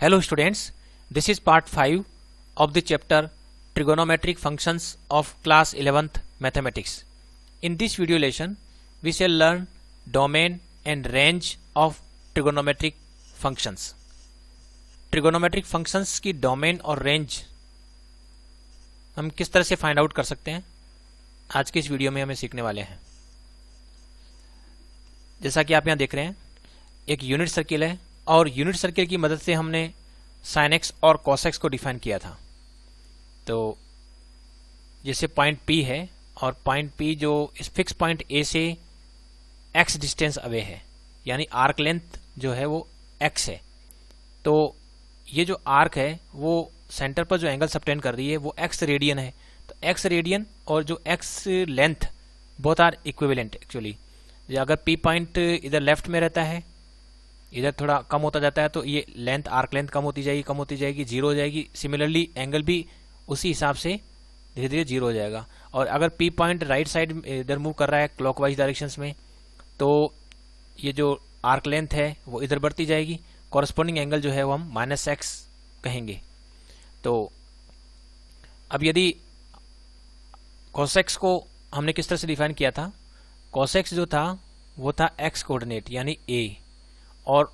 Hello students, this is part 5 of the chapter Trigonometric Functions of class 11th Mathematics. In this video lesson, we shall learn domain and range of trigonometric functions. Trigonometric functions की domain और range हम किस तरह से find out कर सकते हैं, आज के इस वीडियो में हमें सीखने वाले हैं। जैसा कि आप यहाँ देख रहे हैं, एक यूनिट सर्किल है और यूनिट सर्किल की मदद से हमने साइन एक्स और कॉस एक्स को डिफाइन किया था। तो जैसे पॉइंट पी है और पॉइंट पी जो इस फिक्स पॉइंट ए से एक्स डिस्टेंस अवे है, यानी आर्क लेंथ जो है वो एक्स है। तो ये जो आर्क है वो सेंटर पर जो एंगल सबटेंड कर रही है वो एक्स रेडियन है। तो एक्स रेडियन और जो x length both are equivalent actually. अगर पी पॉइंट इधर लेफ्ट में रहता है, इधर थोड़ा कम होता जाता है, तो ये लेंथ आर्क लेंथ कम होती जाएगी, जीरो हो जाएगी। सिमिलरली एंगल भी उसी हिसाब से धीरे धीरे जीरो हो जाएगा। और अगर पी पॉइंट राइट साइड इधर मूव कर रहा है क्लॉकवाइज डायरेक्शंस में, तो ये जो आर्क लेंथ है वो इधर बढ़ती जाएगी। कॉरस्पॉन्डिंग एंगल जो है वो हम माइनस एक्स कहेंगे। तो अब यदि कॉस एक्स को हमने किस तरह से डिफाइन किया था, कॉस एक्स जो था वो था एक्स कोऑर्डिनेट यानी ए, और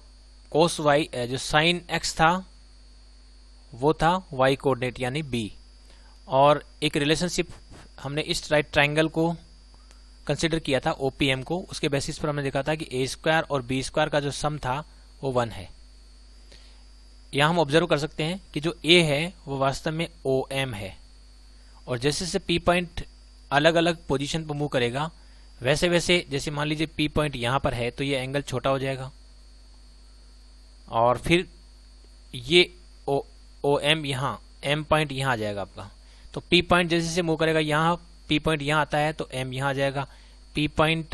कोस वाई जो साइन एक्स था वो था वाई कोऑर्डिनेट यानी बी। और एक रिलेशनशिप हमने इस राइट ट्राइंगल को कंसिडर किया था ओपीएम को, उसके बेसिस पर हमने देखा था कि ए स्क्वायर और बी स्क्वायर का जो सम था वो 1 है। यहाँ हम ऑब्जर्व कर सकते हैं कि जो ए है वो वास्तव में ओ एम है, और जैसे जैसे पी पॉइंट अलग अलग पोजीशन पर मूव करेगा वैसे वैसे, जैसे मान लीजिए पी पॉइंट यहाँ पर है तो ये एंगल छोटा हो जाएगा, और फिर ये ओ एम यहाँ एम पॉइंट यहाँ आ जाएगा आपका। तो पी पॉइंट जैसे जैसे मूव करेगा, यहाँ पी पॉइंट यहाँ आता है तो एम यहाँ आ जाएगा। पी पॉइंट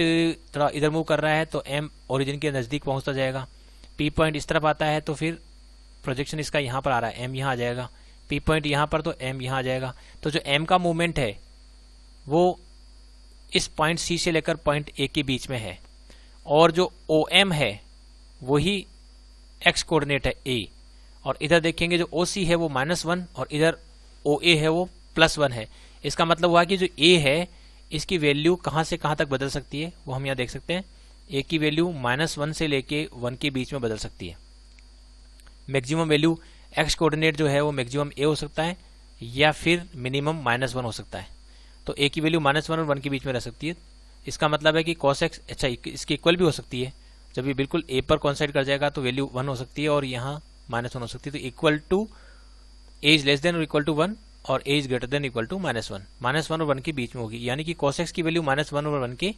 थोड़ा इधर मूव कर रहा है तो एम ओरिजिन के नज़दीक पहुँचता जाएगा। पी पॉइंट इस तरफ आता है तो फिर प्रोजेक्शन इसका यहाँ पर आ रहा है, एम यहाँ आ जाएगा। पी पॉइंट यहाँ पर तो एम यहाँ आ जाएगा। तो जो एम का मूवमेंट है वो इस पॉइंट सी से लेकर पॉइंट ए के बीच में है, और जो ओ एम है वही एक्स कोऑर्डिनेट है ए। और इधर देखेंगे जो ओ सी है वो -1 और इधर ओ ए है वो +1 है। इसका मतलब हुआ कि जो ए है इसकी वैल्यू कहाँ से कहाँ तक बदल सकती है वो हम यहाँ देख सकते हैं। ए की वैल्यू -1 से लेके 1 के बीच में बदल सकती है। मैक्सिमम वैल्यू एक्स कोऑर्डिनेट जो है वो मैक्सिमम ए हो सकता है, या फिर मिनिमम -1 हो सकता है। तो ए की वैल्यू -1 और 1 के बीच में रह सकती है। इसका मतलब है कि कॉस एक्स अच्छा इसकी इक्वल भी हो सकती है। जब ये बिल्कुल ए पर कॉन्साइड कर जाएगा तो वैल्यू 1 हो सकती है और यहाँ -1 हो सकती है। तो equal to A is less than or equal to 1 और A is greater than equal to -1। -1 और 1 के बीच में होगी, यानी कि cos x की वैल्यू -1 और 1 के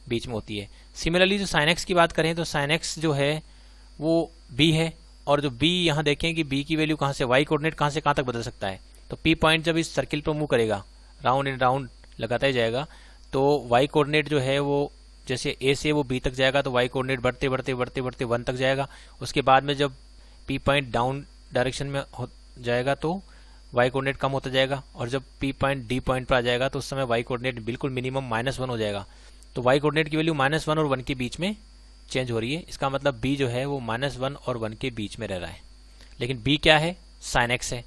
बीच में होती है। सिमिलरली जो sin x की बात करें तो sin x जो है वो b है, और जो b यहाँ देखें कि b की वैल्यू कहाँ से y कोऑर्डिनेट कहाँ से कहाँ तक बदल सकता है। तो p पॉइंट जब इस सर्किल पर मूव करेगा, राउंड एंड राउंड लगाता ही जाएगा, तो y कोऑर्डिनेट जो है वो जैसे a से वो b तक जाएगा तो y कोऑर्डिनेट बढ़ते बढ़ते बढ़ते बढ़ते 1 तक जाएगा। उसके बाद में जब p पॉइंट डाउन डायरेक्शन में हो जाएगा तो y कोऑर्डिनेट कम होता जाएगा, और जब p पॉइंट d पॉइंट पर आ जाएगा तो उस समय y कोऑर्डिनेट बिल्कुल मिनिमम -1 हो जाएगा। तो y कोऑर्डिनेट की वैल्यू -1 और 1 के बीच में चेंज हो रही है। इसका मतलब b जो है वो -1 और 1 के बीच में रह रहा है। लेकिन b क्या है, sin x है,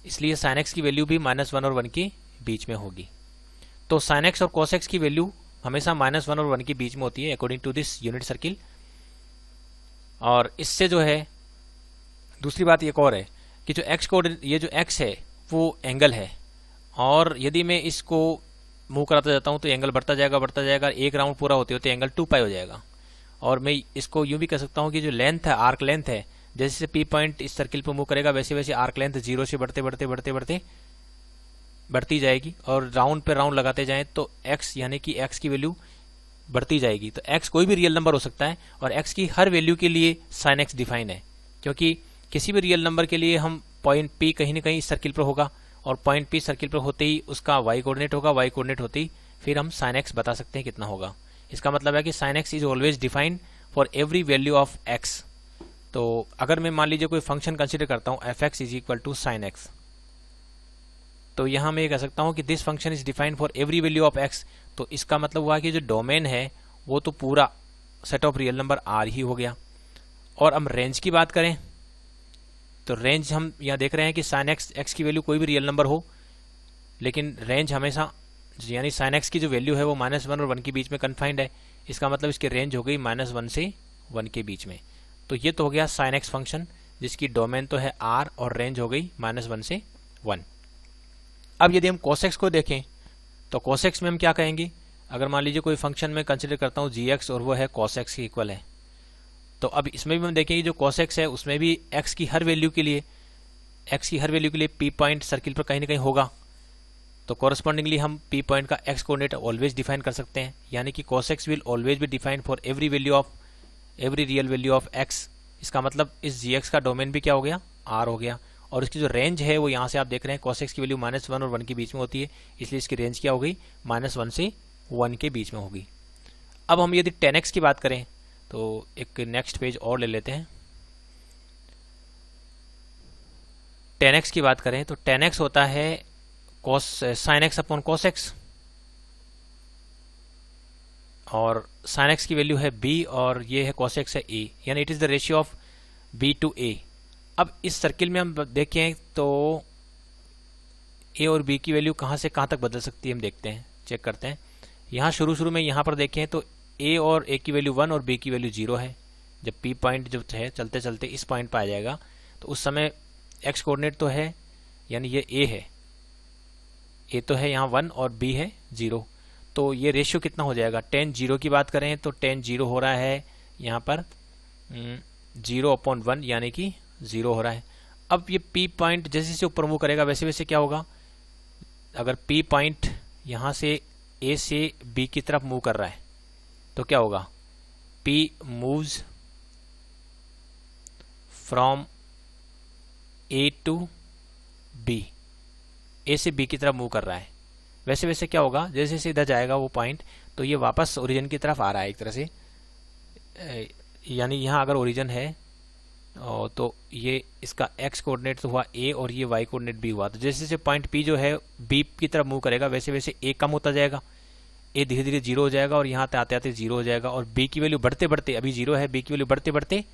इसलिए sin x की वैल्यू भी -1 और 1 के बीच में होगी। तो sin x और cos x की वैल्यू हमेशा -1 और 1 के बीच में होती है according to this unit circle. और इससे जो है दूसरी बात एक और है कि जो x कोऑर्डिनेट, ये जो x है वो एंगल है, और यदि मैं इसको मूव कराता जाता हूँ तो एंगल बढ़ता जाएगा, एक राउंड पूरा होते होते एंगल 2π हो जाएगा। और मैं इसको यूँ भी कह सकता हूँ कि जो लेंथ है, आर्क लेंथ है, जैसे पी पॉइंट इस सर्किल पर मूव करेगा वैसे वैसे आर्क लेंथ 0 से बढ़ते बढ़ते बढ़ते बढ़ते बढ़ती जाएगी, और राउंड पे राउंड लगाते जाएं तो x यानी कि x की वैल्यू बढ़ती जाएगी। तो x कोई भी रियल नंबर हो सकता है, और x की हर वैल्यू के लिए sin x डिफाइन है, क्योंकि किसी भी रियल नंबर के लिए हम पॉइंट p कहीं ना कहीं सर्किल पर होगा, और पॉइंट p सर्किल पर होते ही उसका y कोऑर्डिनेट होगा, y कोऑर्डिनेट होते ही फिर हम sin x बता सकते हैं कितना होगा। इसका मतलब है कि sin x is always defined for every value of x। तो अगर मैं मान लीजिए कोई फंक्शन कंसिडर करता हूँ f(x) is equal to sin x, तो यहाँ मैं ये कह सकता हूँ कि this function is defined for every value of x। तो इसका मतलब हुआ कि जो डोमेन है वो तो पूरा set of real number R ही हो गया। और हम रेंज की बात करें तो रेंज हम यहाँ देख रहे हैं कि साइन एक्स की वैल्यू कोई भी रियल नंबर हो, लेकिन रेंज हमेशा यानी साइन एक्स की जो वैल्यू है वो -1 और 1 के बीच में कन्फाइंड है। इसका मतलब इसकी रेंज हो गई -1 से 1 के बीच में। तो ये तो हो गया साइन एक्स फंक्शन जिसकी डोमेन तो है r और रेंज हो गई -1 से 1। अब यदि हम cos x को देखें तो cos x में हम क्या कहेंगे, अगर मान लीजिए कोई फंक्शन में कंसिडर करता हूँ gx और वो है cos x के इक्वल है, तो अब इसमें भी हम देखेंगे जो cos x है उसमें भी x की हर वैल्यू के लिए p पॉइंट सर्किल पर कहीं ना कहीं होगा। तो कॉरस्पॉन्डिंगली हम p पॉइंट का x कोऑर्डिनेट ऑलवेज डिफाइन कर सकते हैं, यानी कि cos x will always be defined for every real value of x। इसका मतलब इस gx का डोमेन भी क्या हो गया, r हो गया। और इसकी जो रेंज है वो यहाँ से आप देख रहे हैं cos x की वैल्यू -1 और 1 के बीच में होती है, इसलिए इसकी रेंज क्या हो गई, -1 से 1 के बीच में होगी। अब हम यदि tan x की बात करें तो एक नेक्स्ट पेज और ले लेते हैं। tan x की बात करें तो tan x होता है sin x upon cos x, और sin x की वैल्यू है b और ये है cos x है a, यानी it is the ratio of b to a। अब इस सर्किल में हम देखें तो a और b की वैल्यू कहाँ से कहाँ तक बदल सकती है, हम देखते हैं, चेक करते हैं। यहाँ शुरू में यहाँ पर देखें तो a और a की वैल्यू 1 और b की वैल्यू 0 है। जब p पॉइंट जब है चलते चलते इस पॉइंट पर आ जाएगा तो उस समय x कोऑर्डिनेट तो है, यानी ये a है, a तो है यहाँ 1 और b है 0। तो ये रेशियो कितना हो जाएगा, tan 0 की बात करें तो tan 0 हो रहा है यहाँ पर 0/1 यानी कि 0 हो रहा है। अब ये p पॉइंट जैसे जैसे ऊपर मूव करेगा वैसे वैसे क्या होगा, अगर p पॉइंट यहाँ से a से b की तरफ मूव कर रहा है तो क्या होगा, p moves from a to b, a से b की तरफ मूव कर रहा है, वैसे वैसे क्या होगा, जैसे जैसे इधर जाएगा वो पॉइंट तो ये वापस ओरिजिन की तरफ आ रहा है एक तरह से। यानी यहाँ अगर ओरिजिन है तो ये इसका x कोऑर्डिनेट तो हुआ a और ये y कोऑर्डिनेट b हुआ। तो जैसे जैसे पॉइंट p जो है b की तरफ मूव करेगा वैसे वैसे a कम होता जाएगा, a धीरे धीरे 0 हो जाएगा और यहाँ आते आते 0 हो जाएगा, और b की वैल्यू बढ़ते बढ़ते, अभी 0 है, b की वैल्यू बढ़ते बढ़ते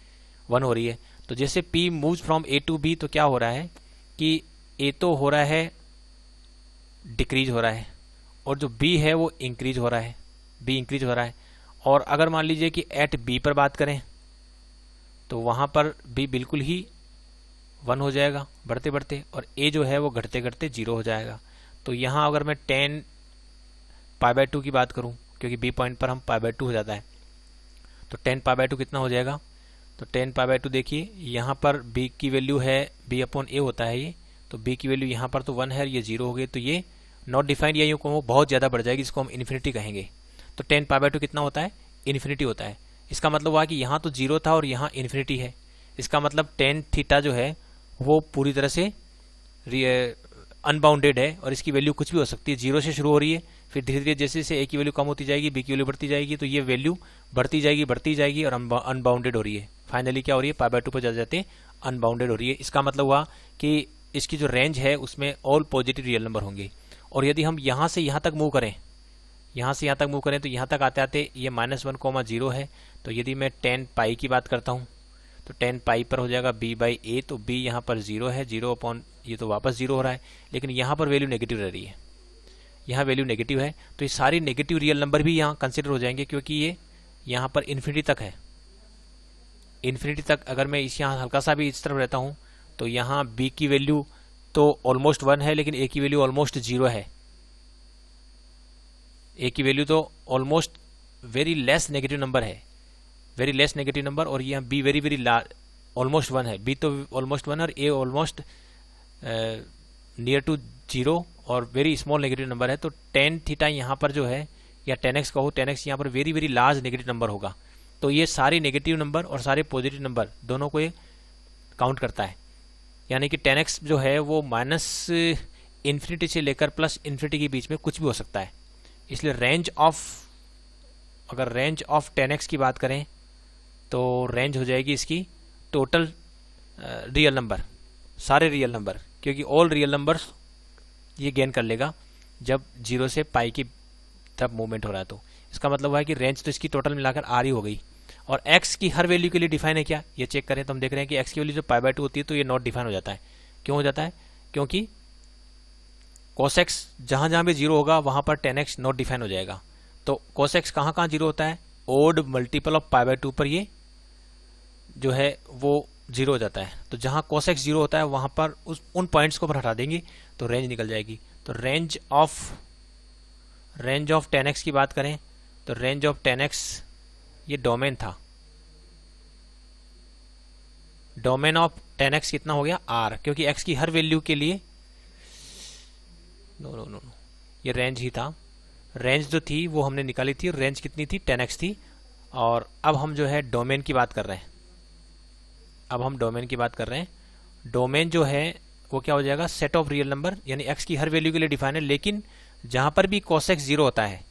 1 हो रही है। तो जैसे p moves from a to b तो क्या हो रहा है कि a तो हो रहा है डिक्रीज हो रहा है और जो b है वो इंक्रीज हो रहा है, b इंक्रीज हो रहा है। और अगर मान लीजिए कि एट b पर बात करें तो वहाँ पर b बिल्कुल ही 1 हो जाएगा बढ़ते बढ़ते, और a जो है वो घटते घटते 0 हो जाएगा। तो यहाँ अगर मैं tan π/2 की बात करूँ, क्योंकि b पॉइंट पर हम π/2 हो जाता है, तो tan π/2 कितना हो जाएगा, तो tan π/2 देखिए यहाँ पर b की वैल्यू है b/a होता है ये, तो b की वैल्यू यहाँ पर तो 1 है, ये 0 हो गई, तो ये नॉट डिफाइंड या यूँ को बहुत ज़्यादा बढ़ जाएगी, इसको हम इन्फिनिटी कहेंगे। तो tan π/2 कितना होता है, इन्फिनिटी होता है। इसका मतलब हुआ कि यहाँ तो 0 था और यहाँ इन्फिनिटी है, इसका मतलब tan थीटा जो है वो पूरी तरह से अनबाउंडेड है और इसकी वैल्यू कुछ भी हो सकती है, 0 से शुरू हो रही है, फिर धीरे धीरे जैसे जैसे a की वैल्यू कम होती जाएगी b की वैल्यू बढ़ती जाएगी, तो ये वैल्यू बढ़ती जाएगी और अनबाउंडेड हो रही है। फाइनली क्या हो रही है, π/2 पर जा जाते अनबाउंडेड हो रही है। इसका मतलब हुआ कि इसकी जो रेंज है उसमें ऑल पॉजिटिव रियल नंबर होंगे। और यदि हम यहाँ से यहाँ तक मूव करें, तो यहाँ तक आते आते ये -1, 0 है। तो यदि मैं tan π की बात करता हूँ तो tan π पर हो जाएगा b/a, तो b यहाँ पर 0 है, 0 ये तो वापस 0 हो रहा है, लेकिन यहाँ पर वैल्यू नेगेटिव रह रही है, यहाँ वैल्यू नेगेटिव है। तो ये सारी नेगेटिव रियल नंबर भी यहाँ कंसिडर हो जाएंगे, क्योंकि ये यहाँ पर इन्फिनिटी तक है। इन्फिनिटी तक अगर मैं इस यहाँ हल्का सा भी इस तरफ रहता हूँ तो यहाँ b की वैल्यू तो ऑलमोस्ट 1 है, लेकिन a की वैल्यू ऑलमोस्ट 0 है, a की वैल्यू तो almost very less negative number है, वेरी लेस नेगेटिव नंबर, और यहाँ b वेरी वेरी ऑलमोस्ट 1 है, b तो ऑलमोस्ट 1 और a ऑलमोस्ट नियर टू 0 और वेरी स्मॉल नेगेटिव नंबर है। तो tan थीटा यहाँ पर जो है, या tan x कहो, tan x यहाँ पर very very large negative number होगा। तो ये सारे नेगेटिव नंबर और सारे पॉजिटिव नंबर दोनों को ये काउंट करता है, यानी कि tan x जो है वो -इन्फिनिटी से लेकर +इन्फिनिटी के बीच में कुछ भी हो सकता है। इसलिए अगर रेंज ऑफ tan x की बात करें तो रेंज हो जाएगी इसकी टोटल रियल नंबर, सारे रियल नंबर, क्योंकि ऑल रियल नंबर्स ये गेन कर लेगा जब 0 से π की तरफ मूवमेंट हो रहा है। तो इसका मतलब है कि रेंज तो इसकी टोटल मिलाकर r ही हो गई। और x की हर वैल्यू के लिए डिफाइन है क्या, ये चेक करें तो हम देख रहे हैं कि x की वैल्यू जब पाई बाय 2 होती है तो ये नॉट डिफाइन हो जाता है। क्यों हो जाता है? क्योंकि cos x जहां जहां भी 0 होगा वहां पर tan x नॉट डिफाइन हो जाएगा। तो cos x कहां कहां 0 होता है? Odd multiple of pi by 2 पर ये जो है वो 0 हो जाता है। तो जहां cos x 0 होता है वहां पर उन पॉइंट्स को हटा देंगे तो रेंज निकल जाएगी। तो रेंज ऑफ tan x की बात करें तो रेंज ऑफ tan x ये डोमेन था। डोमेन ऑफ tan x कितना हो गया? r, क्योंकि x की हर वैल्यू के लिए नो ये रेंज ही था। रेंज जो थी वो हमने निकाली थी, रेंज कितनी थी? tan x थी। और अब हम जो है डोमेन की बात कर रहे हैं। डोमेन जो है वो क्या हो जाएगा? सेट ऑफ रियल नंबर, यानी x की हर वैल्यू के लिए डिफाइन है, लेकिन जहां पर भी cos x 0 होता है,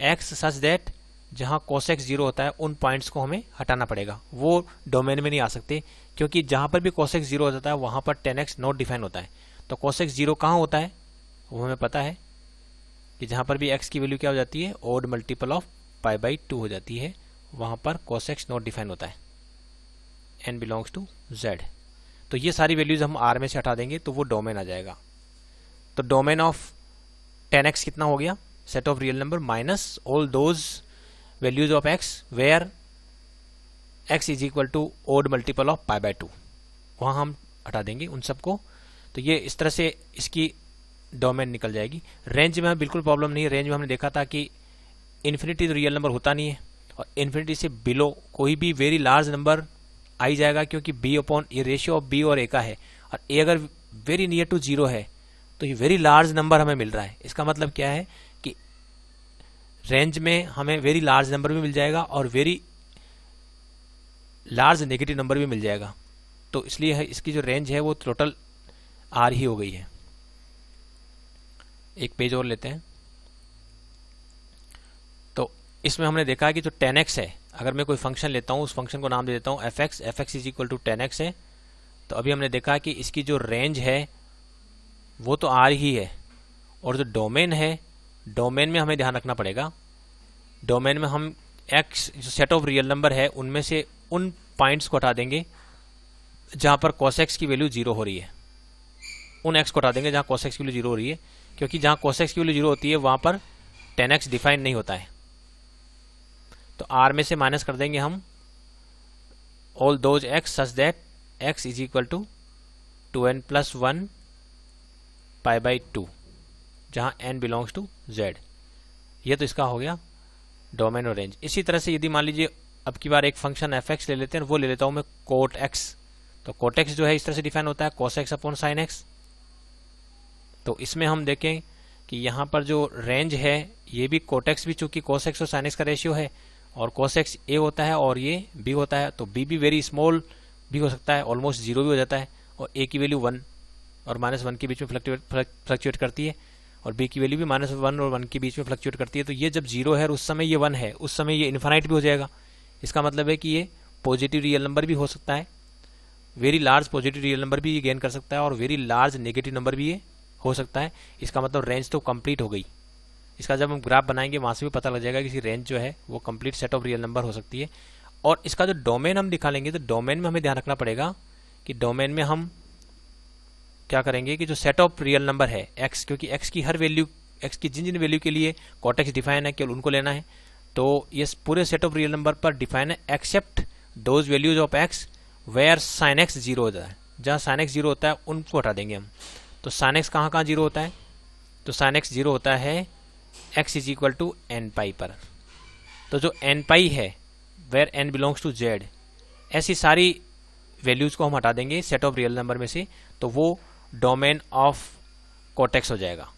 x सच दैट जहां cos x 0 होता है उन पॉइंट्स को हमें हटाना पड़ेगा, वो डोमेन में नहीं आ सकते, क्योंकि जहां पर भी cos x 0 हो जाता है वहां पर tan x नॉट डिफाइन होता है। तो cos x 0 कहां होता है? वो हमें पता है कि जहां पर भी x की वैल्यू क्या हो जाती है? Odd multiple of pi by 2 हो जाती है, वहां पर cos x नॉट डिफाइन होता है। n belongs to z। तो ये सारी वैल्यूज हम r में से हटा देंगे तो वो डोमेन आ जाएगा। तो डोमेन ऑफ tan x कितना हो गया? Set of real number minus all those values of x where x is equal to odd multiple of pi by 2, वहां हम हटा देंगे उन सबको। तो ये इस तरह से इसकी डोमेन निकल जाएगी। रेंज में बिल्कुल प्रॉब्लम नहीं है। रेंज में हमने देखा था कि इन्फिनिटी तो रियल नंबर होता नहीं है, और इन्फिनिटी से बिलो कोई भी वेरी लार्ज नंबर आ ही जाएगा, क्योंकि b upon A ratio of b और a का है, और a अगर वेरी नियर टू 0 है तो ये वेरी लार्ज नंबर हमें मिल रहा है। इसका मतलब क्या है कि रेंज में हमें वेरी लार्ज नंबर भी मिल जाएगा और वेरी लार्ज नेगेटिव नंबर भी मिल जाएगा। तो इसलिए इसकी जो रेंज है वो टोटल r ही हो गई है। एक पेज और लेते हैं। तो इसमें हमने देखा है कि जो tan x है, अगर मैं कोई फंक्शन लेता हूं, उस फंक्शन को नाम दे देता हूं fx is equal to tan x है। तो अभी हमने देखा कि इसकी जो रेंज है वो तो r ही है, और जो डोमेन है, डोमेन में हमें ध्यान रखना पड़ेगा। डोमेन में हम x जो सेट ऑफ रियल नंबर है उनमें से उन पॉइंट्स को हटा देंगे जहां पर cos x की वैल्यू 0 हो रही है, उन x को हटा देंगे जहां cos x की वैल्यू 0 हो रही है, क्योंकि जहां cos x की वैल्यू 0 होती है वहां पर tan x डिफाइन नहीं होता है। तो r में से माइनस कर देंगे हम all those x such that x is equal to 2n plus 1 pi by 2, जहां n बिलोंग्स टू z। ये तो इसका हो गया डोमेन और रेंज। इसी तरह से यदि मान लीजिए अब की बार एक फंक्शन fx ले लेते हैं, वो ले लेता हूं मैं cot x। तो cot x जो है इस तरह से डिफाइन होता है cos x upon sin x। तो इसमें हम देखें कि यहाँ पर जो रेंज है ये भी cot x भी, चूंकि cos x और sin x का रेशियो है, और cos x a होता है और ये b होता है, तो b भी वेरी स्मॉल भी हो सकता है, ऑलमोस्ट 0 भी हो जाता है, और a की वैल्यू 1 और -1 के बीच में फ्लक्चुएट करती है, और b की वैल्यू भी -1 और 1 के बीच में फ्लक्चुएट करती है। तो ये जब 0 है और उस समय ये 1 है, उस समय ये इन्फिनाइट भी हो जाएगा। इसका मतलब है कि ये पॉजिटिव रियल नंबर भी हो सकता है, very large positive real number भी ये गेन कर सकता है, और वेरी लार्ज नेगेटिव नंबर भी ये हो सकता है। इसका मतलब रेंज तो कंप्लीट हो गई। इसका जब हम ग्राफ बनाएंगे वहां से भी पता लग जाएगा कि रेंज जो है वो complete set of real number हो सकती है। और इसका जो डोमेन हम दिखा लेंगे, तो डोमेन में हमें ध्यान रखना पड़ेगा कि डोमेन में हम क्या करेंगे कि जो सेट ऑफ रियल नंबर है x, क्योंकि x की हर वैल्यू, x की जिन जिन वैल्यू के लिए cot x डिफाइन है केवल उनको लेना है। तो ये पूरे सेट ऑफ रियल नंबर पर डिफाइन है except those values of x where sin x 0 होता है। जहां sin x 0 होता है उनको हटा देंगे हम। तो sin x कहां कहां 0 होता है? तो sin x 0 होता है x is equal to n pi पर। तो जो n पाई है where n belongs to z, ऐसी सारी वैल्यूज को हम हटा देंगे सेट ऑफ रियल नंबर में से, तो वो डोमेन ऑफ cot x हो जाएगा।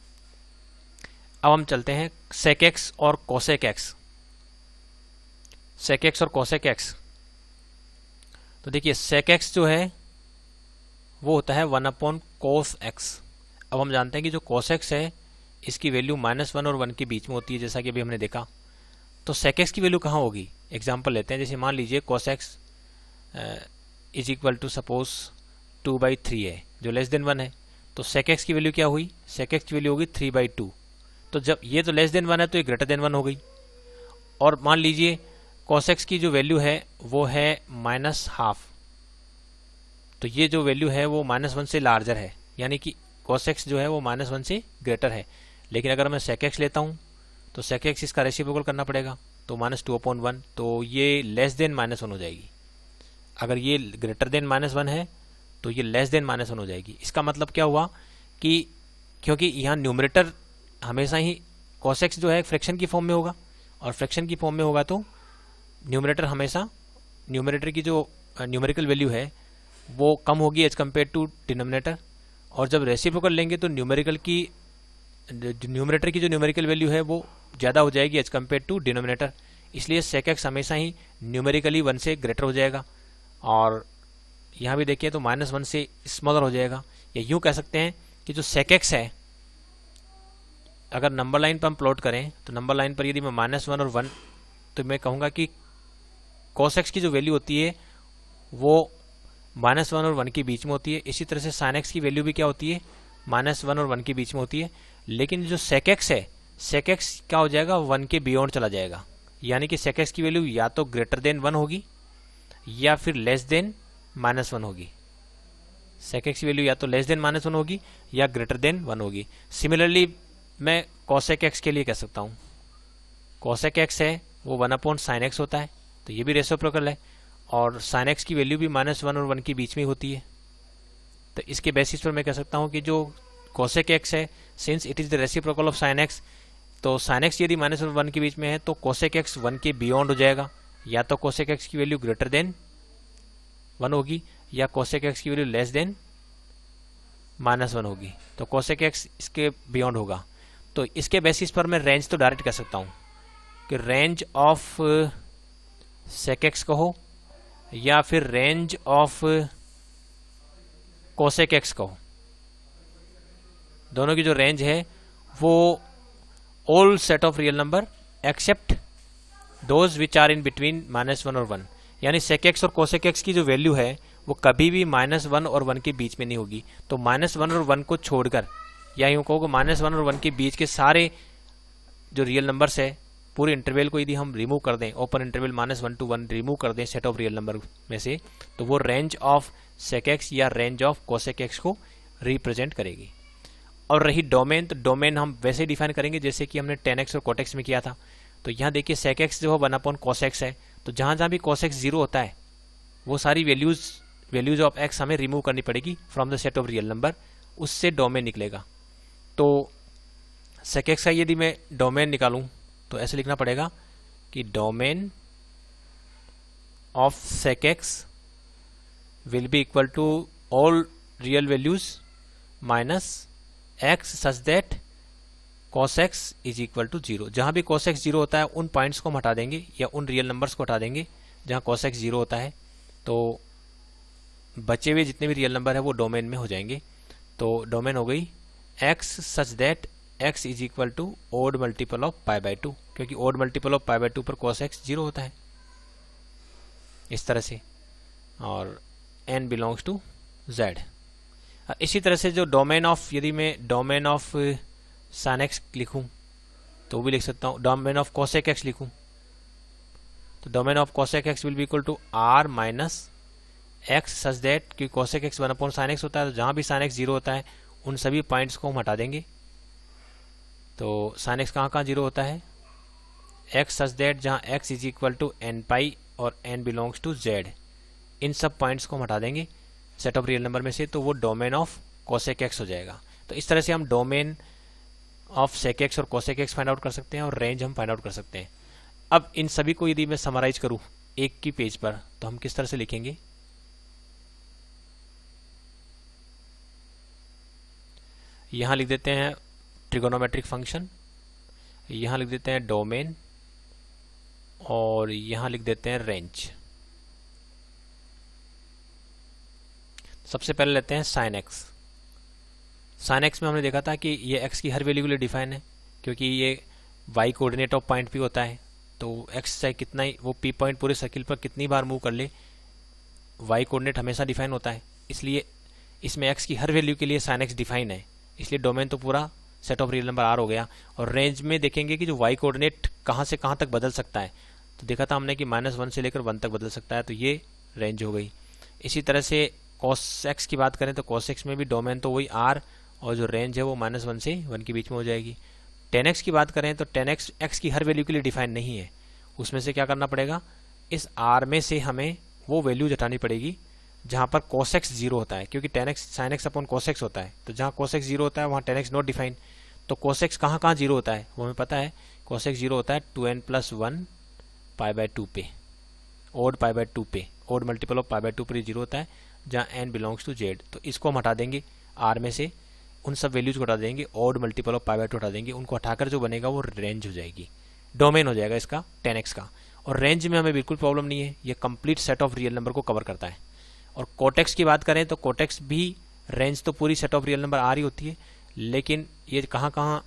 अब हम चलते हैं sec x और cosec x। sec x और cosec x, तो देखिए sec x जो है वो होता है 1 अपॉन cos x। अब हम जानते हैं कि जो cos x है इसकी वैल्यू -1 और 1 के बीच में होती है, जैसा कि अभी हमने देखा। तो sec x की वैल्यू कहाँ होगी? एग्जाम्पल लेते हैं, जैसे मान लीजिए cos x is equal to suppose 2/3 है, जो लेस देन 1 है। तो sec x की वैल्यू क्या हुई? sec x की वैल्यू होगी 3/2। तो जब ये तो लेस देन 1 है तो ये ग्रेटर देन 1 हो गई। और मान लीजिए cos की जो वैल्यू है वो है -12, तो ये जो वैल्यू है वो -1 से लार्जर है, यानी कि cos जो है वो -1 से ग्रेटर है। लेकिन अगर मैं sec लेता हूँ तो sec इसका रेसिप्रोकल करना पड़ेगा, तो -2/1, तो ये लेस देन -1 हो जाएगी। अगर ये ग्रेटर देन -1 है तो ये लेस देन -1 हो जाएगी। इसका मतलब क्या हुआ कि क्योंकि यहाँ न्यूमरेटर हमेशा ही cos जो है फ्रैक्शन की फॉर्म में होगा, और फ्रैक्शन की फॉर्म में होगा तो न्यूमरेटर हमेशा, न्यूमरेटर की जो न्यूमेरिकल वैल्यू है वो कम होगी एज कम्पेयर टू डिनोमिनेटर, और जब रेसिप्रोकल लेंगे तो न्यूमेरिकल की, न्यूमरेटर की जो न्यूमेरिकल वैल्यू है वो ज़्यादा हो जाएगी एज कम्पेयर टू डिनोमिनेटर। इसलिए sec x हमेशा ही न्यूमेरिकली 1 से ग्रेटर हो जाएगा, और यहाँ भी देखिए तो -1 से स्मॉलर हो जाएगा। या यूँ कह सकते हैं कि जो sec x है, अगर नंबर लाइन पर हम प्लॉट करें तो नंबर लाइन पर यदि मैं -1 और 1, तो मैं कहूँगा कि cos x की जो वैल्यू होती है वो -1 और 1 के बीच में होती है। इसी तरह से sin x की वैल्यू भी क्या होती है, -1 और 1 के बीच में होती है। लेकिन जो sec x है, sec x क्या हो जाएगा, 1 के बियॉन्ड चला जाएगा, यानी कि sec x की वैल्यू या तो ग्रेटर देन 1 होगी या फिर लेस देन -1 होगी। sec x की वैल्यू या तो लेस देन -1 होगी या ग्रेटर देन 1 होगी। सिमिलरली मैं cosec x के लिए कह सकता हूँ, cosec x है वो 1/sin x होता है, तो ये भी रेसिप्रोकल है, और sin x की वैल्यू भी -1 और 1 के बीच में होती है। तो इसके बेसिस पर मैं कह सकता हूँ कि जो cosec x है, since it is the reciprocal of sin x, तो sin x यदि -1 और 1 के बीच में है तो cosec x 1 के बियॉन्ड हो जाएगा, या तो cosec x की वैल्यू ग्रेटर देन 1 होगी या cosec x की वैल्यू लेस देन -1 होगी, तो cosec x इसके बियॉन्ड होगा। तो इसके बेसिस पर मैं रेंज तो डायरेक्ट कह सकता हूँ कि रेंज ऑफ sec x कहो या फिर रेंज ऑफ cosec x कहो, दोनों की जो रेंज है वो all set of real number except those which are in between -1 और 1, यानी sec x और cosec x की जो वैल्यू है वो कभी भी -1 और 1 के बीच में नहीं होगी। तो -1 और 1 को छोड़कर, या यूँ कहो -1 और 1 के बीच के सारे जो रियल नंबर्स है, पूरे इंटरवल को यदि हम रिमूव कर दें, ओपन इंटरवल -1 to 1 रिमूव कर दें सेट ऑफ रियल नंबर में से, तो वो रेंज ऑफ sec x या रेंज ऑफ cosec x को रिप्रेजेंट करेगी। और रही डोमेन, तो डोमेन हम वैसे डिफाइन करेंगे जैसे कि हमने tan x और cot x में किया था। तो यहाँ देखिए sec x जो है 1/cos x है, तो जहाँ जहाँ भी cos x 0 होता है वो सारी वैल्यूज ऑफ x हमें रिमूव करनी पड़ेगी from the set of real number, उससे डोमेन निकलेगा। तो sec x का यदि मैं डोमेन निकालूं तो ऐसे लिखना पड़ेगा कि domain of sec x will be equal to all real values minus x such that cos x is equal to 0। जहाँ भी cos x 0 होता है उन पॉइंट्स को हम हटा देंगे या उन रियल नंबर्स को हटा देंगे जहाँ cos x 0 होता है, तो बचे हुए जितने भी रियल नंबर है वो डोमेन में हो जाएंगे। तो डोमेन हो गई x such that x is equal to odd multiple of π/2, क्योंकि ओड मल्टीपल ऑफ π/2 पर cos x 0 होता है, इस तरह से, और n बिलोंग्स टू z। इसी तरह से जो डोमेन ऑफ, यदि मैं डोमेन ऑफ sin x लिखूं तो वो भी लिख सकता हूँ, डोमेन ऑफ cosec x लिखूं तो domain of cosec x will be equal to r minus x such that, कि cosec x 1/sin x होता है, तो जहाँ भी sin x 0 होता है उन सभी पॉइंट्स को हम हटा देंगे। तो sin x कहाँ 0 होता है, x सच दैट जहाँ x is equal to n π और n बिलोंग्स टू z, इन सब पॉइंट्स को हम हटा देंगे सेट ऑफ रियल नंबर में से, तो वो डोमेन ऑफ cosec x हो जाएगा। तो इस तरह से हम डोमेन ऑफ sec x और cosec x फाइंड आउट कर सकते हैं और रेंज हम फाइंड आउट कर सकते हैं। अब इन सभी को यदि मैं समराइज करूं एक की पेज पर तो हम किस तरह से लिखेंगे, यहाँ लिख देते हैं ट्रिगोनोमेट्रिक फंक्शन, यहाँ लिख देते हैं डोमेन, और यहाँ लिख देते हैं रेंज। सबसे पहले लेते हैं sin x। sin x में हमने देखा था कि ये x की हर वैल्यू के लिए डिफाइन है, क्योंकि ये y coordinate of point p होता है, तो x चाहे कितना ही वो p पॉइंट पूरे सर्किल पर कितनी बार मूव कर ले, y कोऑर्डिनेट हमेशा डिफाइन होता है, इसलिए इसमें x की हर वैल्यू के लिए sin x डिफाइन है, इसलिए डोमेन तो पूरा set of real number r हो गया। और रेंज में देखेंगे कि जो y कोऑर्डिनेट कहाँ से कहाँ तक बदल सकता है, तो देखा था हमने कि -1 से लेकर 1 तक बदल सकता है, तो ये रेंज हो गई। इसी तरह से cos x की बात करें तो cos x में भी डोमेन तो वही r, और जो रेंज है वो -1 से 1 के बीच में हो जाएगी। tan x की बात करें तो tan x x की हर वैल्यू के लिए डिफाइन नहीं है, उसमें से क्या करना पड़ेगा, इस r में से हमें वो वैल्यू हटानी पड़ेगी जहाँ पर cos x 0 होता है, क्योंकि tan x sin x upon cos x होता है, तो जहाँ cos x 0 होता है वहाँ tan x नॉट डिफाइन। तो cos x कहाँ कहाँ 0 होता है वो हमें पता है, cos x 0 होता है 2n+1 π/2 पे, ओड π/2 पे, ओड मल्टीपल ऑफ π/2 पर 0 होता है जहाँ n बिलोंग्स टू z। तो इसको हम हटा देंगे r में से, उन सब वैल्यूज को हटा देंगे, ओड मल्टीपल ऑफ π/2 हटा देंगे, उनको हटाकर जो बनेगा वो रेंज हो जाएगी, डोमेन हो जाएगा इसका tan x का। और रेंज में हमें बिल्कुल प्रॉब्लम नहीं है, ये complete set of real number को कवर करता है। और कोटेक्स की बात करें तो कोटेक्स भी रेंज तो पूरी सेट ऑफ रियल नंबर आ रही होती है, लेकिन ये कहाँ कहाँ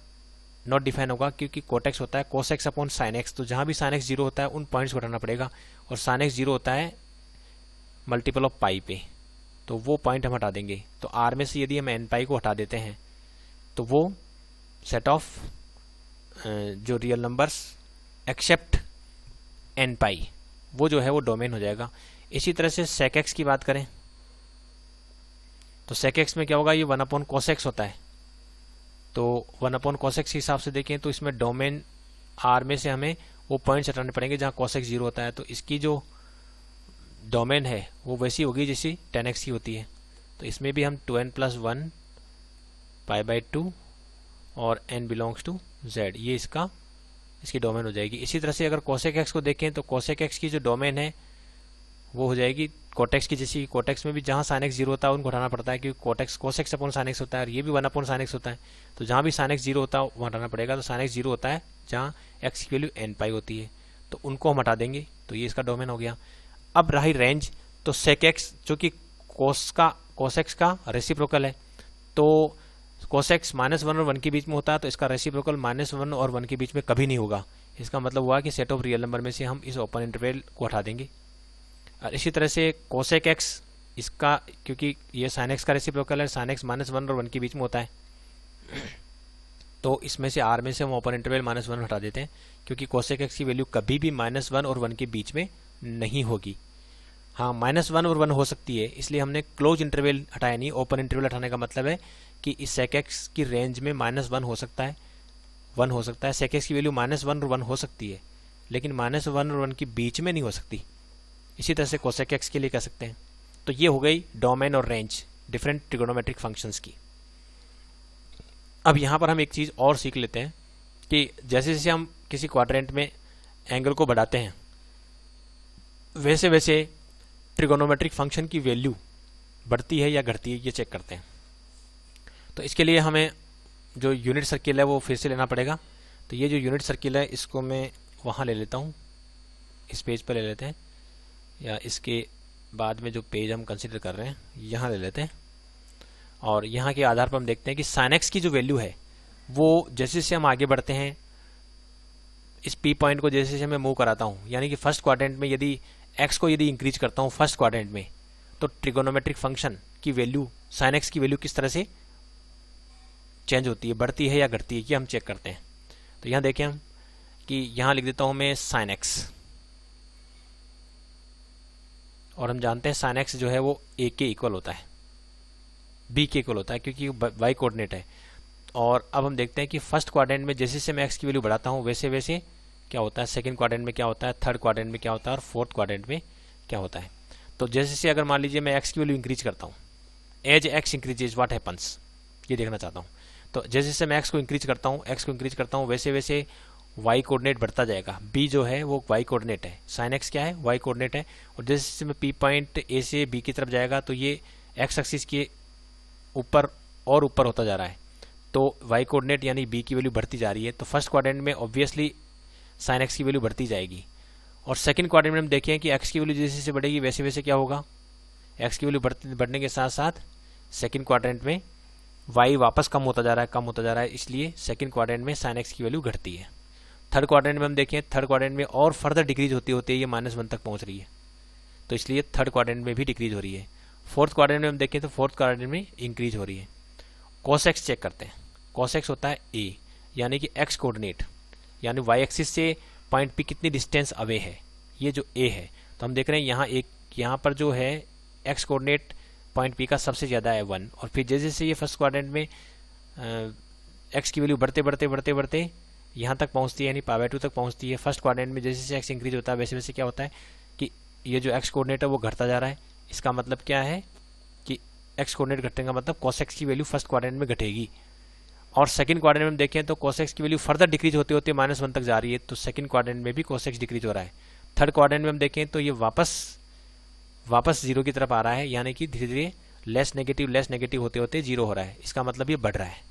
नॉट डिफाइन होगा, क्योंकि कोटेक्स होता है cos x upon sin x, तो जहाँ भी sin x 0 होता है उन पॉइंट्स को हटाना पड़ेगा, और sin x 0 होता है मल्टीपल ऑफ पाई पे, तो वो पॉइंट हम हटा देंगे। तो r में से यदि हम n पाई को हटा देते हैं तो वो सेट ऑफ जो रियल नंबर्स एक्सेप्ट n पाई, वो जो है वो डोमेन हो जाएगा। इसी तरह से sec x की बात करें तो sec x में क्या होगा, ये 1/cos x होता है, तो 1/cos x के हिसाब से देखें तो इसमें डोमेन r में से हमें वो पॉइंट्स हटाने पड़ेंगे जहाँ cos x 0 होता है, तो इसकी जो डोमेन है वो वैसी होगी जैसी tan x की होती है। तो इसमें भी हम 2n+1 π/2 और n बिलोंग्स टू z, ये इसकी डोमेन हो जाएगी। इसी तरह से अगर cosec x को देखें तो cosec x की जो डोमेन है वो हो जाएगी कोटेक्स की जैसी। कोटेक्स में भी जहाँ sin x 0 होता है उनको हटाना पड़ता है, क्योंकि cot x cos x upon sin x होता है, और ये भी 1/sin x होता है, तो जहाँ भी sin x 0 होता है वहाँ हटाना पड़ेगा। तो sin x 0 होता है जहाँ x की वैल्यू n पाई होती है, तो उनको हम हटा देंगे, तो ये इसका डोमेन हो गया। अब रही रेंज, तो sec x जो कि cos x का रेसिप्रोकल है, तो cos x -1 और 1 के बीच में होता है, तो इसका रेसिप्रोकल -1 और 1 के बीच में कभी नहीं होगा। इसका मतलब हुआ कि सेट ऑफ रियल नंबर में से हम इस ओपन इंटरवल को हटा देंगे। और इसी तरह से cosec x, इसका क्योंकि ये sin x का रेसिप्रोकल है, sin x -1 और 1 के बीच में होता है, तो इसमें से r में से हम ओपन इंटरवल -1 हटा देते हैं, क्योंकि cosec x की वैल्यू कभी भी -1 और 1 के बीच में नहीं होगी। हाँ, -1 और 1 हो सकती है, इसलिए हमने क्लोज इंटरवल हटाया नहीं। ओपन इंटरवल हटाने का मतलब है कि इस sec x की रेंज में -1 हो सकता है, 1 हो सकता है, sec x की वैल्यू -1 और 1 हो सकती है, लेकिन -1 और 1 के बीच में नहीं हो सकती। इसी तरह से cosec x के लिए कह सकते हैं। तो ये हो गई डोमेन और रेंज डिफरेंट ट्रिगोनोमेट्रिक फंक्शंस की। अब यहाँ पर हम एक चीज़ और सीख लेते हैं कि जैसे जैसे हम किसी क्वाड्रेंट में एंगल को बढ़ाते हैं, वैसे वैसे ट्रिगोनोमेट्रिक फंक्शन की वैल्यू बढ़ती है या घटती है, ये चेक करते हैं। तो इसके लिए हमें जो यूनिट सर्किल है वो फिर से लेना पड़ेगा। तो ये जो यूनिट सर्किल है इसको मैं वहाँ ले लेता हूँ, इस पेज पर ले लेते हैं, या इसके बाद में जो पेज हम कंसिडर कर रहे हैं यहाँ ले लेते हैं। और यहाँ के आधार पर हम देखते हैं कि sin x की जो वैल्यू है वो जैसे जैसे हम आगे बढ़ते हैं, इस P पॉइंट को जैसे जैसे मैं मूव कराता हूँ, यानी कि फर्स्ट क्वाड्रेंट में यदि x को यदि इंक्रीज करता हूँ फर्स्ट क्वाड्रेंट में, तो ट्रिगोनोमेट्रिक फंक्शन की वैल्यू sin x की वैल्यू किस तरह से चेंज होती है, बढ़ती है या घटती है, ये हम चेक करते हैं। तो यहाँ देखें हम कि यहाँ लिख देता हूँ मैं sin x, और हम जानते हैं sin x जो है वो a के इक्वल होता है, b के इक्वल होता है, क्योंकि y कोऑर्डिनेट है। और अब हम देखते हैं कि फर्स्ट क्वाड्रेंट में जैसे से मैं x की वैल्यू बढ़ाता हूँ वैसे वैसे क्या होता है, सेकंड क्वाड्रेंट में क्या होता है, थर्ड क्वाड्रेंट में क्या होता है, और फोर्थ क्वाड्रेंट में क्या होता है। तो जैसे से अगर मान लीजिए मैं x की वैल्यू इंक्रीज करता हूँ, as x increases what happens, ये देखना चाहता हूँ। तो जैसे से मैं x को इंक्रीज करता हूँ वैसे वैसे y कोऑर्डिनेट बढ़ता जाएगा। b जो है वो y कोऑर्डिनेट है, sin x क्या है, y कोऑर्डिनेट है। और जैसे मैं p पॉइंट a से b की तरफ जाएगा तो ये x एक्सिस के ऊपर और ऊपर होता जा रहा है, तो y कोऑर्डिनेट यानी b की वैल्यू बढ़ती जा रही है। तो फर्स्ट क्वाड्रेंट में ऑब्वियसली sin x की वैल्यू बढ़ती जाएगी। और सेकंड क्वाड्रेंट में हम देखें कि x की वैल्यू जैसे जैसे बढ़ेगी वैसे वैसे क्या होगा, x की वैल्यू बढ़ने के साथ साथ सेकंड क्वाड्रेंट में y वापस कम होता जा रहा है, इसलिए सेकंड क्वाड्रेंट में sin x की वैल्यू घटती है। थर्ड क्वाड्रेंट में हम देखें, थर्ड क्वाड्रेंट में और फर्दर डिक्रीज होते होते ये -1 तक पहुंच रही है, तो इसलिए थर्ड क्वाड्रेंट में भी डिक्रीज हो रही है। फोर्थ क्वाड्रेंट में हम देखें तो फोर्थ क्वाड्रेंट में इंक्रीज हो रही है। cos x चेक करते हैं, cos x होता है a, यानी कि x कोऑर्डिनेट, यानी y एक्सिस से पॉइंट p कितनी डिस्टेंस अवे है, ये जो ए है, तो हम देख रहे हैं यहाँ पर जो है एक्स कोऑर्डिनेट पॉइंट पी का सबसे ज़्यादा है 1, और फिर जैसे जैसे ये फर्स्ट क्वाड्रेंट में एक्स की वैल्यू बढ़ते यहाँ तक पहुँचती है, यानी π/2 तक पहुँचती है। फर्स्ट क्वाड्रेंट में जैसे जैसे एक्स इंक्रीज होता है वैसे वैसे क्या होता है कि ये जो एक्स कोऑर्डिनेट है वो घटता जा रहा है। इसका मतलब क्या है कि एक्स कोऑर्डिनेट घटने का मतलब cos x की वैल्यू फर्स्ट क्वाड्रेंट में घटेगी। और सेकंड क्वाड्रेंट में हम देखें तो cos x की वैल्यू फर्दर डिक्रीज होते होते -1 तक जा रही है, तो सेकंड क्वाड्रेंट में भी cos x डिक्रीज हो रहा है। थर्ड क्वाड्रेंट में हम देखें तो ये वापस जीरो की तरफ आ रहा है, यानी कि धीरे धीरे लेस नेगेटिव होते होते जीरो हो रहा है। इसका मतलब ये बढ़ रहा है,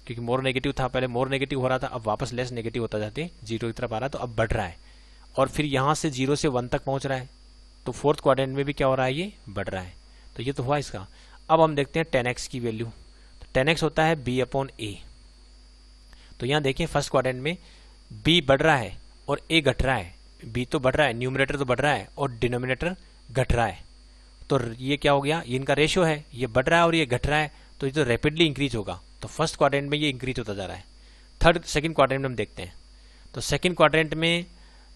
क्योंकि मोर नेगेटिव था, पहले मोर नेगेटिव हो रहा था, अब वापस लेस नेगेटिव होता जाते जीरो की तरफ आ रहा है, तो अब बढ़ रहा है। और फिर यहाँ से 0 से 1 तक पहुँच रहा है, तो फोर्थ क्वाड्रेंट में भी क्या हो रहा है, ये बढ़ रहा है। तो ये तो हुआ इसका। अब हम देखते हैं tan x की वैल्यू। तो tan x होता है b/a। तो यहाँ देखिए फर्स्ट क्वाड्रेंट में b बढ़ रहा है और a घट रहा है। b तो बढ़ रहा है, न्यूमरेटर तो बढ़ रहा है और डिनोमिनेटर घट रहा है। तो ये क्या हो गया, ये इनका रेशियो है, ये बढ़ रहा है और ये घट रहा है, तो ये तो रैपिडली इंक्रीज होगा। तो फर्स्ट क्वाड्रेंट में ये इंक्रीज होता जा रहा है। सेकंड क्वाड्रेंट में हम देखते हैं, तो सेकंड क्वाड्रेंट में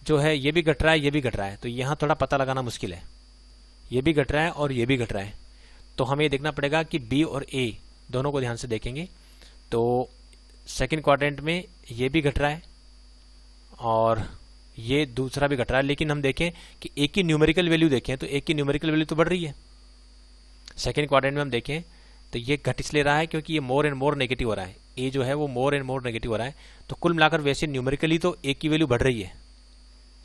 जो है ये भी घट रहा है, ये भी घट रहा है। तो यहाँ थोड़ा पता लगाना मुश्किल है, ये भी घट रहा है और ये भी घट रहा है। तो हमें ये देखना पड़ेगा कि बी और ए दोनों को ध्यान से देखेंगे। तो सेकंड क्वाड्रेंट में ये भी घट रहा है और ये दूसरा भी घट रहा है, लेकिन हम देखें कि ए की न्यूमेरिकल वैल्यू देखें तो ए की न्यूमेरिकल वैल्यू तो बढ़ रही है। सेकंड क्वाड्रेंट में हम देखें तो ये घट इसलिए रहा है क्योंकि ये मोर एंड मोर नेगेटिव हो रहा है, ए जो है वो मोर एंड मोर नेगेटिव हो रहा है। तो कुल मिलाकर वैसे न्यूमेरिकली तो ए की वैल्यू बढ़ रही है।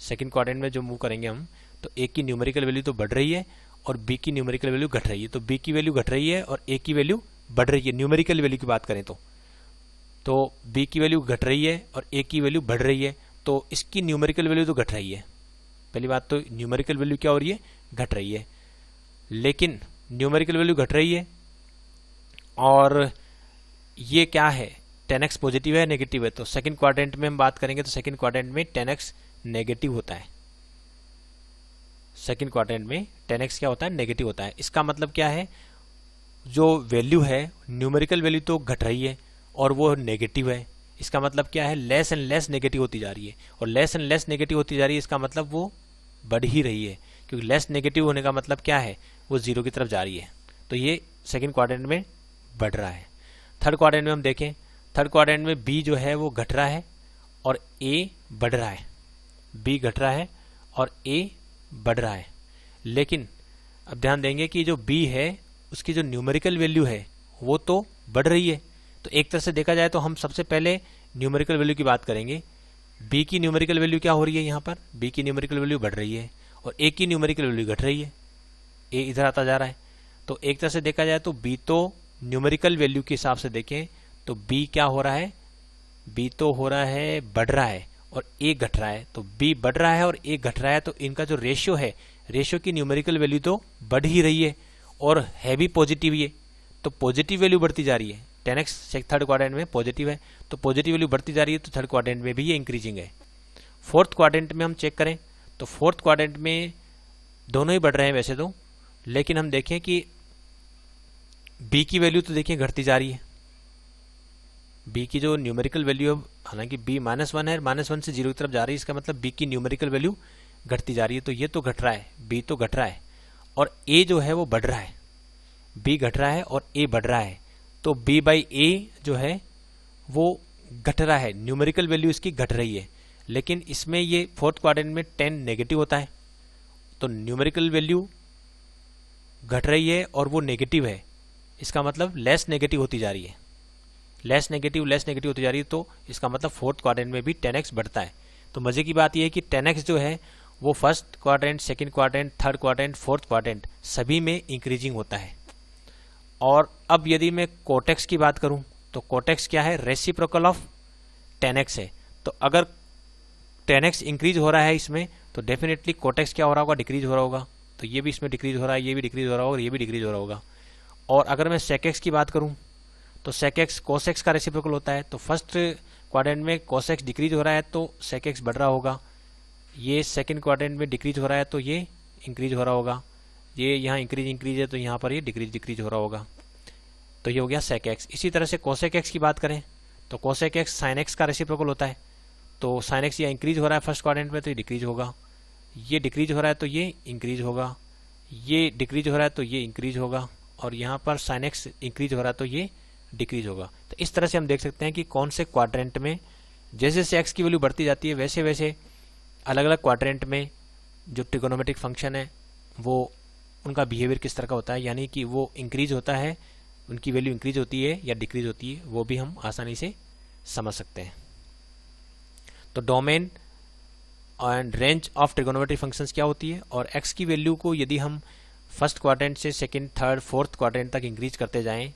सेकंड क्वाड्रेंट में जो मूव करेंगे हम, तो ए की न्यूमेरिकल वैल्यू तो बढ़ रही है और बी की न्यूमेरिकल वैल्यू घट रही है। तो बी की वैल्यू घट रही है और ए की वैल्यू बढ़ रही है। न्यूमेरिकल वैल्यू की बात करें तो बी की वैल्यू घट रही है और ए की वैल्यू बढ़ रही है, तो इसकी न्यूमेरिकल वैल्यू तो घट रही है। पहली बात तो न्यूमेरिकल वैल्यू क्या हो रही है, घट रही है। लेकिन न्यूमेरिकल वैल्यू घट रही है और ये क्या है, tan x पॉजिटिव है नेगेटिव है। तो सेकंड क्वाड्रेंट में हम बात करेंगे तो सेकंड क्वाड्रेंट में tan x नेगेटिव होता है। सेकंड क्वाड्रेंट में tan x क्या होता है, नेगेटिव होता है। इसका मतलब क्या है, जो वैल्यू है न्यूमेरिकल वैल्यू तो घट रही है और वो नेगेटिव है। इसका मतलब क्या है, लेस एंड लेस नेगेटिव होती जा रही है, और लेस एंड लेस नेगेटिव होती जा रही है, इसका मतलब वो बढ़ ही रही है, क्योंकि लेस नेगेटिव होने का मतलब क्या है, वो जीरो की तरफ जा रही है। तो ये सेकंड क्वाड्रेंट में बढ़ रहा है। थर्ड क्वाड्रेंट में हम देखें, थर्ड क्वाड्रेंट में बी जो है वो घट रहा है और ए बढ़ रहा है। बी घट रहा है और ए बढ़ रहा है। लेकिन अब ध्यान देंगे कि जो बी है उसकी जो न्यूमेरिकल वैल्यू है वो तो बढ़ रही है। तो एक तरह से देखा जाए तो हम सबसे पहले न्यूमेरिकल वैल्यू की बात करेंगे। बी की न्यूमेरिकल वैल्यू क्या हो रही है, यहाँ पर बी की न्यूमेरिकल वैल्यू बढ़ रही है और ए की न्यूमेरिकल वैल्यू घट रही है, ए इधर आता जा रहा है। तो एक तरह से देखा जाए तो बी तो न्यूमेरिकल वैल्यू के हिसाब से देखें तो बी क्या हो रहा है, बी तो हो रहा है बढ़ रहा है और ए घट रहा है। तो बी बढ़ रहा है और ए घट रहा है, तो इनका जो रेशियो है, रेशियो की न्यूमेरिकल वैल्यू तो बढ़ ही रही है और है भी पॉजिटिव। ये तो पॉजिटिव वैल्यू बढ़ती जा रही है। tan x थर्ड क्वाड्रेंट में पॉजिटिव है, तो पॉजिटिव वैल्यू बढ़ती जा रही है, तो थर्ड क्वाड्रेंट में भी ये इंक्रीजिंग है। फोर्थ क्वाड्रेंट में हम चेक करें तो फोर्थ क्वाड्रेंट में दोनों ही बढ़ रहे हैं वैसे तो, लेकिन हम देखें कि बी की वैल्यू तो देखिए घटती जा रही है। बी की जो न्यूमेरिकल वैल्यू है, हालांकि बी -1 है, -1 से 0 की तरफ जा रही है, इसका मतलब बी की न्यूमेरिकल वैल्यू घटती जा रही है। तो ये तो घट रहा है, बी तो घट रहा है और ए जो है वो बढ़ रहा है। बी घट रहा है और ए बढ़ रहा है, तो b/a जो है वो घट रहा है, न्यूमेरिकल वैल्यू इसकी घट रही है। लेकिन इसमें ये फोर्थ क्वाड्रेंट में tan नेगेटिव होता है, तो न्यूमेरिकल वैल्यू घट रही है और वो नेगेटिव है। इसका मतलब लेस नेगेटिव होती जा रही है, लेस नेगेटिव होती जा रही है। तो इसका मतलब फोर्थ क्वाड्रेंट में भी tan x बढ़ता है। तो मजे की बात यह है कि tan x जो है वो first quadrant, second quadrant, third quadrant, fourth quadrant सभी में इंक्रीजिंग होता है। और अब यदि मैं कोटेक्स की बात करूं तो कोटेक्स क्या है, रेसिप्रोकल ऑफ tan x है। तो अगर tan x इंक्रीज हो रहा है इसमें, तो डेफिनेटली कोटेक्स क्या हो रहा होगा, डिक्रीज हो रहा होगा। तो ये भी इसमें डिक्रीज हो रहा है, ये भी डिक्रीज हो रहा होगा और ये भी डिक्रीज हो रहा होगा। और अगर मैं sec x की बात करूं तो sec x cos x का रेसिप्रोकल होता है। तो फर्स्ट क्वाड्रेंट में cos x डिक्रीज हो रहा है तो sec x बढ़ रहा होगा। ये सेकंड क्वाड्रेंट में डिक्रीज हो रहा है तो ये इंक्रीज हो रहा होगा। ये यहाँ इंक्रीज है तो यहाँ पर ये डिक्रीज हो रहा होगा। तो ये हो गया sec x। इसी तरह से cosec x की बात करें तो cosec x sin x का रेसिप्रोकल होता है। तो sin x यहाँ इंक्रीज हो रहा है फर्स्ट क्वाड्रेंट में, तो ये डिक्रीज होगा। ये डिक्रीज हो रहा है तो ये इंक्रीज होगा, ये डिक्रीज हो रहा है तो ये इंक्रीज होगा, और यहाँ पर साइन एक्स इंक्रीज हो रहा है तो ये डिक्रीज होगा। तो इस तरह से हम देख सकते हैं कि कौन से क्वाड्रेंट में जैसे जैसे एक्स की वैल्यू बढ़ती जाती है वैसे वैसे अलग अलग क्वाड्रेंट में जो ट्रिगोनोमेट्रिक फंक्शन है वो उनका बिहेवियर किस तरह का होता है, यानी कि वो इंक्रीज होता है, उनकी वैल्यू इंक्रीज होती है या डिक्रीज होती है, वो भी हम आसानी से समझ सकते हैं। तो domain and range of trigonometric functions क्या होती है, और एक्स की वैल्यू को यदि हम फर्स्ट क्वाड्रेंट से सेकंड, थर्ड, फोर्थ क्वाड्रेंट तक इंक्रीज करते जाएं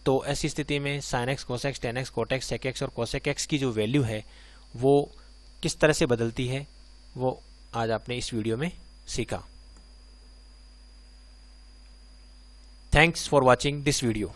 तो ऐसी स्थिति में sine x, cos x, tan x, cot x, sec x और कोसेक एक्स की जो वैल्यू है वो किस तरह से बदलती है वो आज आपने इस वीडियो में सीखा। Thanks for watching this video.